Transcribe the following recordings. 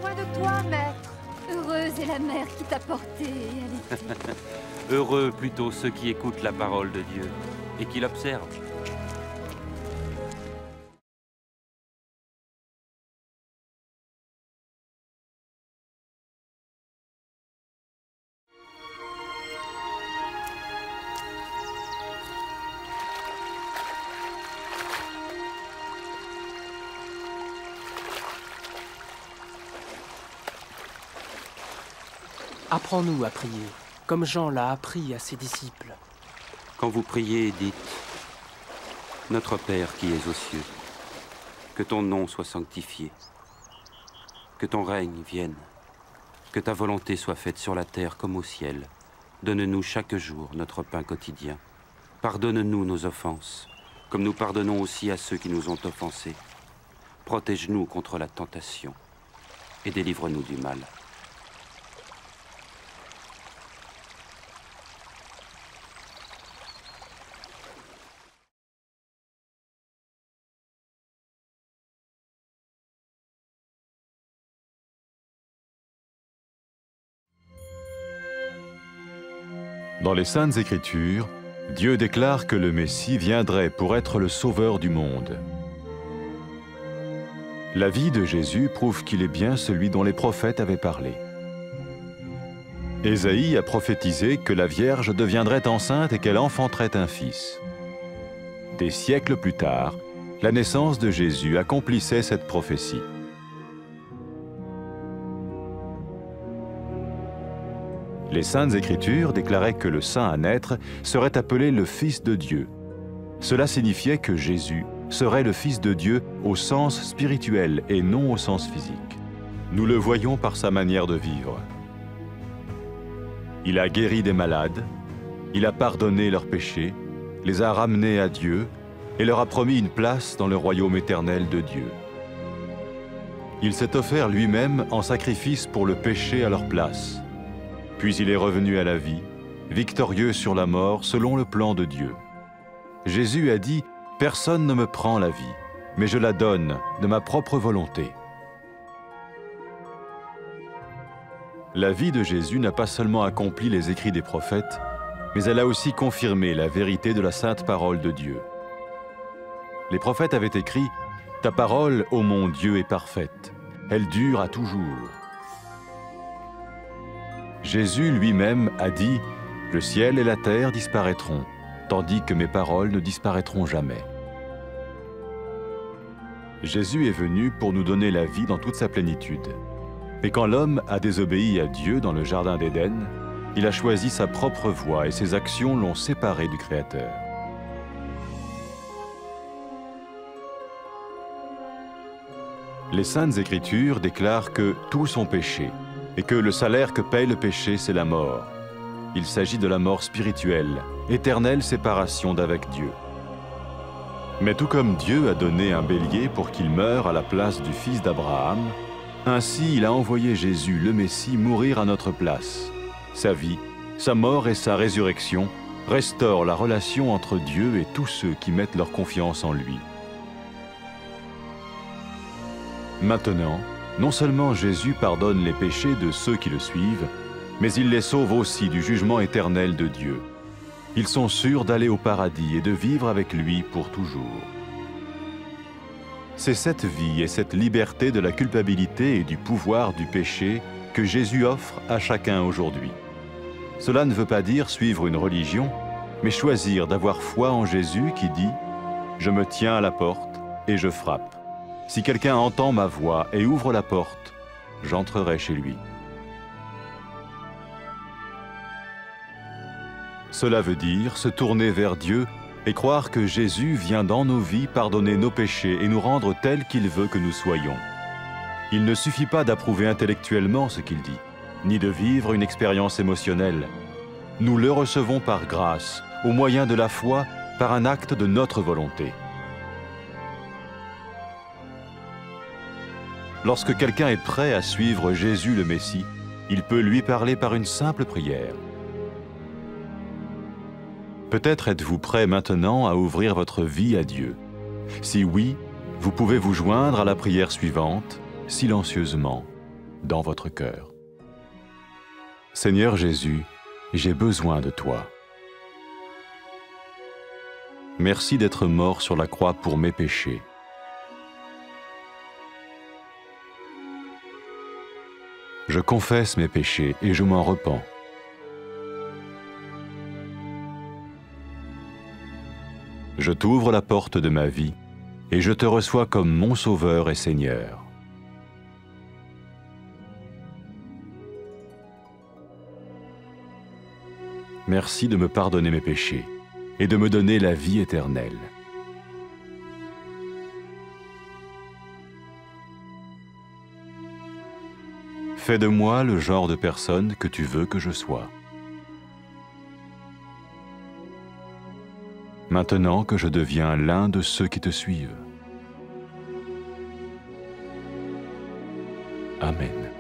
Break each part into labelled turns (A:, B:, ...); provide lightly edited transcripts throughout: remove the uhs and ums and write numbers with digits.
A: soin de toi, maître. Heureuse est la mère qui t'a porté et allaité.
B: Heureux plutôt ceux qui écoutent la parole de Dieu et qui l'observent.
C: Apprends-nous à prier, comme Jean l'a appris à ses disciples.
B: Quand vous priez, dites « Notre Père qui es aux cieux, que ton nom soit sanctifié, que ton règne vienne, que ta volonté soit faite sur la terre comme au ciel. Donne-nous chaque jour notre pain quotidien. Pardonne-nous nos offenses, comme nous pardonnons aussi à ceux qui nous ont offensés. Protège-nous contre la tentation et délivre-nous du mal. »
D: Dans les Saintes Écritures, Dieu déclare que le Messie viendrait pour être le sauveur du monde. La vie de Jésus prouve qu'il est bien celui dont les prophètes avaient parlé. Ésaïe a prophétisé que la Vierge deviendrait enceinte et qu'elle enfanterait un fils. Des siècles plus tard, la naissance de Jésus accomplissait cette prophétie. Les Saintes Écritures déclaraient que le saint à naître serait appelé le Fils de Dieu. Cela signifiait que Jésus serait le Fils de Dieu au sens spirituel et non au sens physique. Nous le voyons par sa manière de vivre. Il a guéri des malades, il a pardonné leurs péchés, les a ramenés à Dieu et leur a promis une place dans le royaume éternel de Dieu. Il s'est offert lui-même en sacrifice pour le péché à leur place. Puis il est revenu à la vie, victorieux sur la mort selon le plan de Dieu. Jésus a dit « Personne ne me prend la vie, mais je la donne de ma propre volonté. » La vie de Jésus n'a pas seulement accompli les écrits des prophètes, mais elle a aussi confirmé la vérité de la sainte parole de Dieu. Les prophètes avaient écrit « Ta parole, ô mon Dieu, est parfaite, elle dure à toujours. » Jésus lui-même a dit « Le ciel et la terre disparaîtront, tandis que mes paroles ne disparaîtront jamais. » Jésus est venu pour nous donner la vie dans toute sa plénitude. Mais quand l'homme a désobéi à Dieu dans le jardin d'Éden, il a choisi sa propre voie et ses actions l'ont séparé du Créateur. Les Saintes Écritures déclarent que tous ont péché et que le salaire que paye le péché, c'est la mort. Il s'agit de la mort spirituelle, éternelle séparation d'avec Dieu. Mais tout comme Dieu a donné un bélier pour qu'il meure à la place du fils d'Abraham, ainsi il a envoyé Jésus, le Messie, mourir à notre place. Sa vie, sa mort et sa résurrection restaurent la relation entre Dieu et tous ceux qui mettent leur confiance en lui. Maintenant, non seulement Jésus pardonne les péchés de ceux qui le suivent, mais il les sauve aussi du jugement éternel de Dieu. Ils sont sûrs d'aller au paradis et de vivre avec lui pour toujours. C'est cette vie et cette liberté de la culpabilité et du pouvoir du péché que Jésus offre à chacun aujourd'hui. Cela ne veut pas dire suivre une religion, mais choisir d'avoir foi en Jésus qui dit « Je me tiens à la porte et je frappe. Si quelqu'un entend ma voix et ouvre la porte, j'entrerai chez lui. » Cela veut dire se tourner vers Dieu et croire que Jésus vient dans nos vies pardonner nos péchés et nous rendre tels qu'il veut que nous soyons. Il ne suffit pas d'approuver intellectuellement ce qu'il dit, ni de vivre une expérience émotionnelle. Nous le recevons par grâce, au moyen de la foi, par un acte de notre volonté. Lorsque quelqu'un est prêt à suivre Jésus le Messie, il peut lui parler par une simple prière. Peut-être êtes-vous prêt maintenant à ouvrir votre vie à Dieu. Si oui, vous pouvez vous joindre à la prière suivante, silencieusement. dans votre cœur. Seigneur Jésus, j'ai besoin de toi. Merci d'être mort sur la croix pour mes péchés. Je confesse mes péchés et je m'en repens. Je t'ouvre la porte de ma vie et je te reçois comme mon Sauveur et Seigneur. Merci de me pardonner mes péchés et de me donner la vie éternelle. Fais de moi le genre de personne que tu veux que je sois. Maintenant que je deviens l'un de ceux qui te suivent. Amen.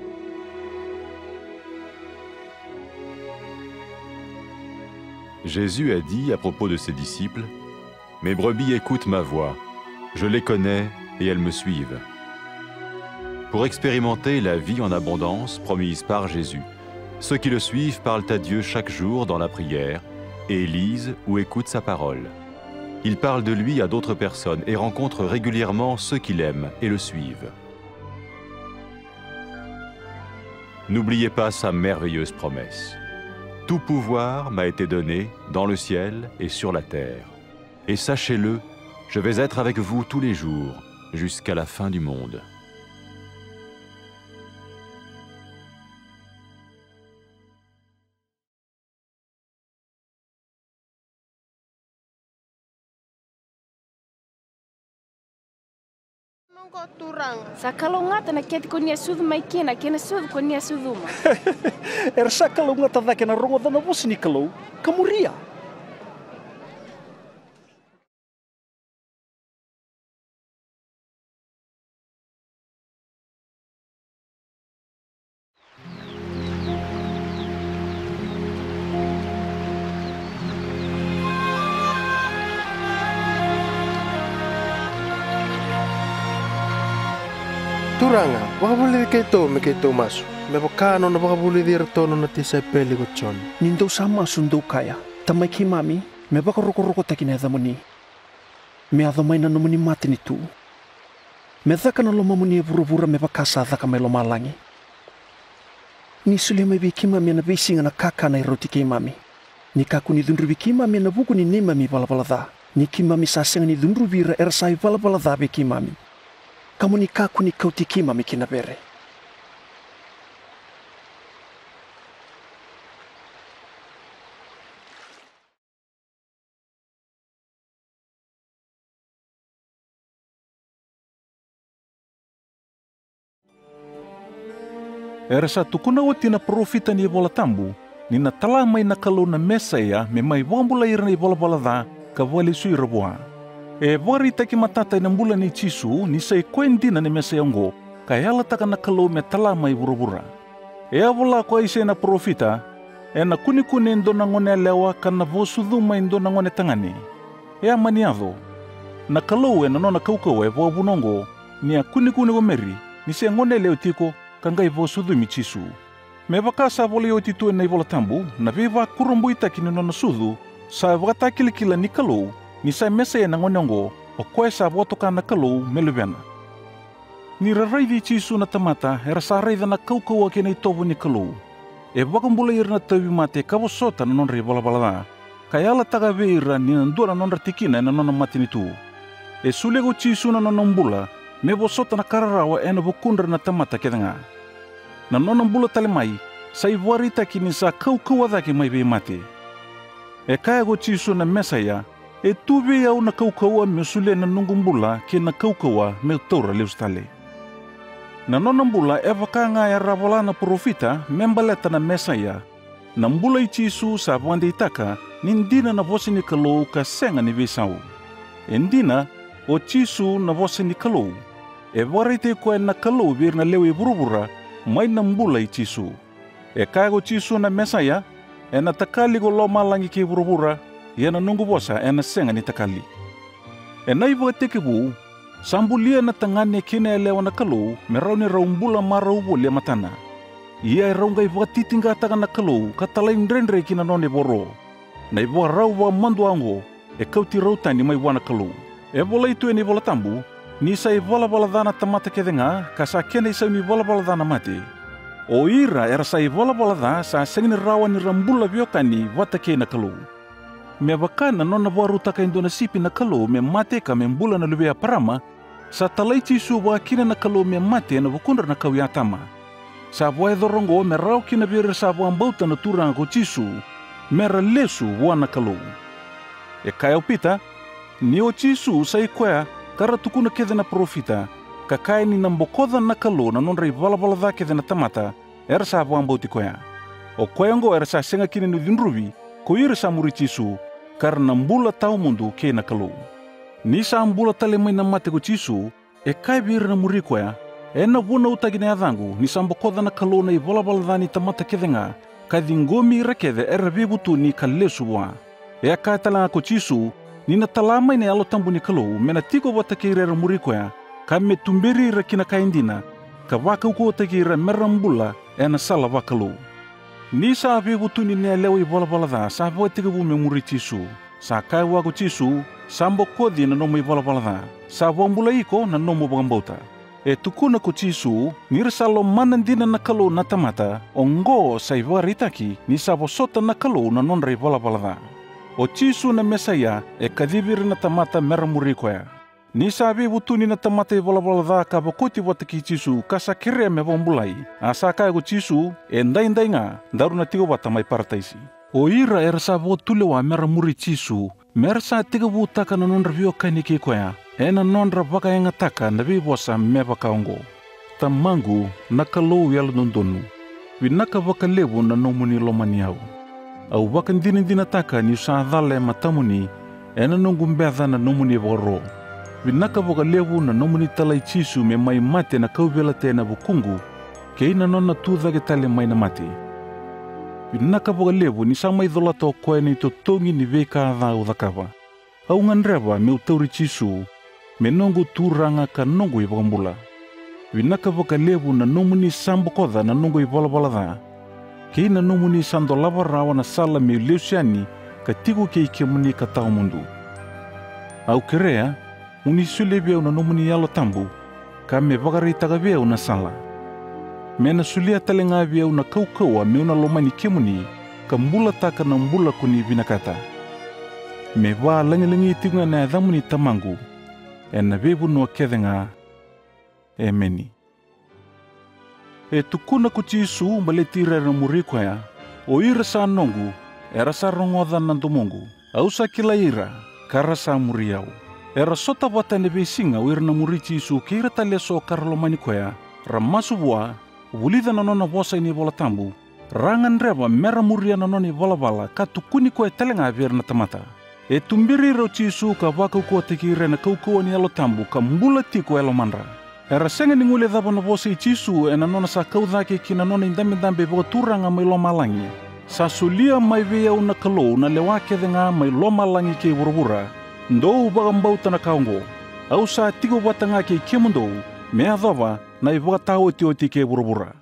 D: Jésus a dit à propos de ses disciples, « Mes brebis écoutent ma voix, je les connais et elles me suivent. » Pour expérimenter la vie en abondance promise par Jésus, ceux qui le suivent parlent à Dieu chaque jour dans la prière et lisent ou écoutent sa parole. Ils parlent de lui à d'autres personnes et rencontrent régulièrement ceux qui l'aiment et le suivent. N'oubliez pas sa merveilleuse promesse. Tout pouvoir m'a été donné dans le ciel et sur la terre. Et sachez-le, je vais être avec vous tous les jours, jusqu'à la fin du monde.
E: Sakalongata na keti konia sudhu maikina kena sudhu konia sudhuma.
F: Era sakalongata dake na rongo dana vosi ni kalau kamuria.
G: Turanga, wakabuli kay to maso. Me bakano na wakabuli dir tono na tisay peli ko chon.
F: Nindo sama sundo kaya. Tamay ki mami, me baka roko-roko takin edha muni. Me adha may na namuni mati ni tu. Me dhaka na loma muni e vura-vura me baka sa dhaka may loma langi. Ni suli may biki mami na bisinga na kaka na iroti kay mami. Ni kaku ni dundru biki mami na buku ni ne mami balabala. Ni ki mami sasenga ni dundru bira ersai balabala biki mami. Kamu ni kaku ni kau tiki mami kinabere.
H: Era sa tukuna o tina profita ni bola tambu, ni na tala mai na kalau na mesa ia me mai wambula ira ni bola da ka vale sui raboa. E wari taki matata na mbula ni chisu ni sai koendina ni mesa yango, ka yala taka na kalau me tala mai burubura. E avola ko ise na profita, e na kuni ndo na ngone lewa ka na vosudu mai ndo na ngone tangani. E amaniado, na kalau e na nona kaukau e voa bunongo, ni a kuni go meri, ni se ngone leo tiko, kangai vosudu mi chisu. Me vakasa vole o titu e na ivola tambu, na viva kurumbu itaki ni nona sudu, sa vakatakilakila ni kalau, ni sai mesa e na ngonongo o koe sa votoka na kalau meluvena. Ni raraidi chisu na tamata era sa raida na kaukau ake na itovu ni kalau. E wakambula ira na tawi mate kavosota na nonra i balabalada. Kaya ala taga veira ni nandura nonra tikina na nona mati ni tu. E sulego chisu na nonambula me vosota na kararawa e na vukundra na tamata kedanga. Na nonambula talemai sa iwarita ki ni sa kaukau adake mai be mate. E kaya go chisu na mesa ya e tuve au na kaukaua me sule na nungumbula ke na kaukaua me taura leustale. Na nonambula e wakanga e ravola na profita membaleta na mesa ya. Na mbula i chisu sa wande itaka nindina na vosi ni kalou ka senga ni vesau. E ndina o chisu na vosi ni kalou. E warite koe na kalou vir na lewe burubura mai na mbula i chisu. E kago chisu na mesa ya e na takali go loma langi ke burubura ia na nungu bosa e na senga ni takali. E nai waka teke bu, Sambulia na tangane kina elewa na kalau, me rau ni raumbula marau le matana. Ia raungai vatitinga taga na kalau, katalain renre kina none boro. Na iwa rau wa mandu ango, e kauti rautani mai wana kalau. E vola itu ni vola tambu, ni sa i vola dana tamata kedenga, ka sa kena isa ni vola dana mate. O ira era sa i vola da sa sengini rawa ni rambula biokani wata ke na kalau. Me wakana nona waruta ka indona sipi na kalau me mate ka me mbula na lubea parama, sa talai tisu wa kina na kalau me mate na wakundra na kawiatama. Sa voe dorongo me rau kina bira sa wambauta na turanga ko tisu, me lesu wana kalau. E kaya pita, ni o tisu sa ikwea kara tukuna kede na profita, ka kai ni nambokoda na kalau na nonra i vala kede na tamata, era sa wambauti kwea. O kweango era sa senga kina ni dinruvi, ko ira sa muri tisu, kara nambula tau mundu ke na kalau. Ni sa ambula tale mai na mate ko tisu, e kai bira na muri kwea, e na wuna utagi na adhangu, ni sa mbokoda na kalau na i vala ni tamata kede nga, ka dingomi ira kede era vibutu ni ka lesu wa. E a kai talanga ko tisu, ni na talamai ni alo tambu ni kalau, me na tiko wata ke ira muri kwea, ka me tumberi ira kina kaindina, ka waka uko wata ke ira merambula, e na sala wakalu. Ni sa vibutu ni ne lewa i vala da, sa voe tiga me muri tisu. Sa kai wako tisu, sa mbokodi na nomo i vala da, sa wambula iko na nomo bagambauta. E tukuna ko tisu, ni rasalo manandina na kalau na tamata, ongo sa i waritaki, ni sa wasota na kalau na nonra i vala da. O tisu na mesaya, e kadibiri na tamata meramuri koya. Ni sa vibutu ni na tamata i vala da ka bakoti wataki tisu, ka sa kirea me wambulai, a sa kai ko tisu, e ndai nga, daru na tigo wata mai parataisi. O ira era sa vo tulewa meramuri tisu, mer sa tiga taka na nonra vio kani ke koya, e na nonra waka enga taka na vibosa me wakaongo. Tamangu na kalau yalo nondonu, winaka waka lewu na nomuni lomaniau. Au waka ndina taka ni sa dhale matamuni, e na nongumbedha na nomuni waro. Winaka waka lewu na nomuni talai tisu me mai mate na kauvela te na bukungu, ke ina nona tudha ke tale mai na mate. Winaka waka lewu ni sa mai dholato koe ni to tongi ni veka adha o dhakawa. Au nganrewa me utauri tisu, me nongu turanga ka nongu i wakambula. Winaka waka lewu na nomuni sambokoda na nongu i vala da. Ke ina nomuni sando lava rawa na sala me leusiani ka tigo ke ike muni ka tau mundu. Au kerea, uni sulebia na nomuni yalo tambu, ka me wakari tagabia na sala. Me na sulia talenga bia na kaukaua me una lomani kemuni, ka mbula taka na mbula kuni vinakata. Me wa langilangi tinga na adhamuni tamangu, e na bebu no kedenga, e meni. E tukuna ko tisu maletira na murikoya, o ira sa nongu, era sa rongoda na domongu, au sa kila ira, kara sa muriau. Era sota wata ne besinga o ira na muri tisu ke ira taleso karalomani koya, ramasu bua, wulida na nona wosa ini vola tambu, rangan reba mera muria na noni vala ka tukuni koe talenga vir na tamata. E tumbiri ro tisu ka waka ko teki ira na kaukua ni alo tambu ka mbula tiko elo manra. Era senga ni ngule dhaba na vosa i tisu e na nona sa kaudhake ki na nona indambe voka turanga mai loma langi. Sa sulia mai vea una kalau na lewake denga mai loma langi ke wurwura, ndou bagambauta na kaungo. Au sa tigo watanga ke kemundou, mea dhava na i voka tau oti ke wurwura.